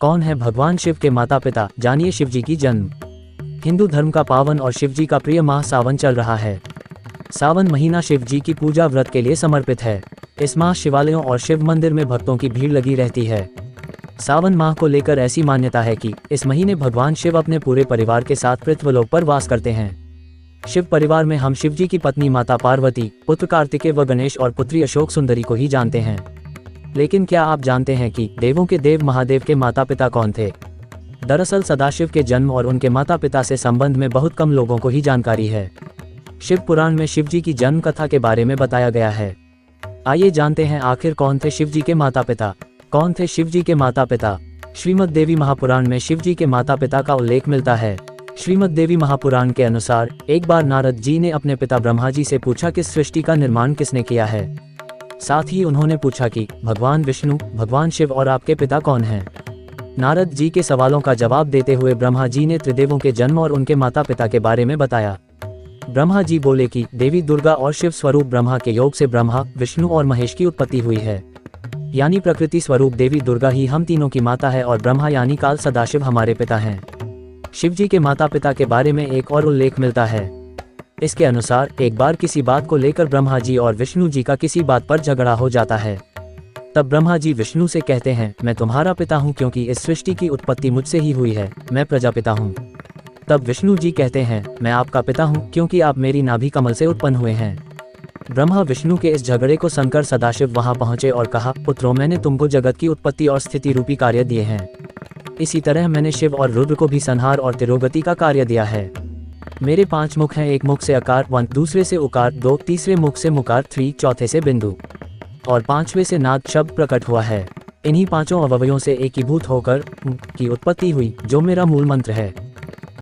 कौन है भगवान शिव के माता पिता, जानिए शिवजी की जन्म। हिंदू धर्म का पावन और शिवजी का प्रिय माह सावन चल रहा है। सावन महीना शिवजी की पूजा व्रत के लिए समर्पित है। इस माह शिवालयों और शिव मंदिर में भक्तों की भीड़ लगी रहती है। सावन माह को लेकर ऐसी मान्यता है कि इस महीने भगवान शिव अपने पूरे परिवार के साथ पृथ्वीलोक पर वास करते हैं। शिव परिवार में हम शिवजी की पत्नी माता पार्वती, पुत्र कार्तिकेय व गणेश और पुत्री अशोक सुंदरी को ही जानते हैं। लेकिन क्या आप जानते हैं कि देवों के देव महादेव के माता पिता कौन थे? दरअसल सदाशिव के जन्म और उनके माता पिता से संबंध में बहुत कम लोगों को ही जानकारी है। शिव पुराण में शिवजी की जन्म कथा के बारे में बताया गया है। आइए जानते हैं आखिर कौन थे शिवजी के माता पिता। कौन थे शिवजी के माता पिता? श्रीमद् देवी महापुराण में शिवजी के माता पिता का उल्लेख मिलता है। श्रीमद् देवी महापुराण के अनुसार एक बार नारद जी ने अपने पिता ब्रह्मा जी से पूछा कि सृष्टि का निर्माण किसने किया है। साथ ही उन्होंने पूछा कि भगवान विष्णु, भगवान शिव और आपके पिता कौन हैं? नारद जी के सवालों का जवाब देते हुए ब्रह्मा जी ने त्रिदेवों के जन्म और उनके माता पिता के बारे में बताया। ब्रह्मा जी बोले कि देवी दुर्गा और शिव स्वरूप ब्रह्मा के योग से ब्रह्मा, विष्णु और महेश की उत्पत्ति हुई है। यानी प्रकृति स्वरूप देवी दुर्गा ही हम तीनों की माता है और ब्रह्मा यानी काल सदाशिव हमारे पिता हैं। शिवजी के माता पिता के बारे में एक और उल्लेख मिलता है। इसके अनुसार एक बार किसी बात को लेकर ब्रह्मा जी और विष्णु जी का किसी बात पर झगड़ा हो जाता है। तब ब्रह्मा जी विष्णु से कहते हैं, मैं तुम्हारा पिता हूँ क्योंकि इस सृष्टि की उत्पत्ति मुझसे ही हुई है, मैं प्रजापिता हूँ। तब विष्णु जी कहते हैं, मैं आपका पिता हूँ क्योंकि आप मेरी नाभि कमल से उत्पन्न हुए हैं। ब्रह्मा विष्णु के इस झगड़े को सुनकर सदाशिव वहां पहुंचे और कहा, पुत्रों, मैंने तुमको जगत की उत्पत्ति और स्थिति रूपी कार्य दिए हैं। इसी तरह मैंने शिव और रुद्र को भी संहार और तिरोगति का कार्य दिया है। मेरे 5 मुख हैं, एक मुख से अकार 1, दूसरे से उकार 2, तीसरे मुख से मुकार 3, चौथे से बिंदु और 5वें से नाद शब्द प्रकट हुआ है। इन्हीं 5 अवयवों से एकीभूत होकर की उत्पत्ति हुई, जो मेरा मूल मंत्र है।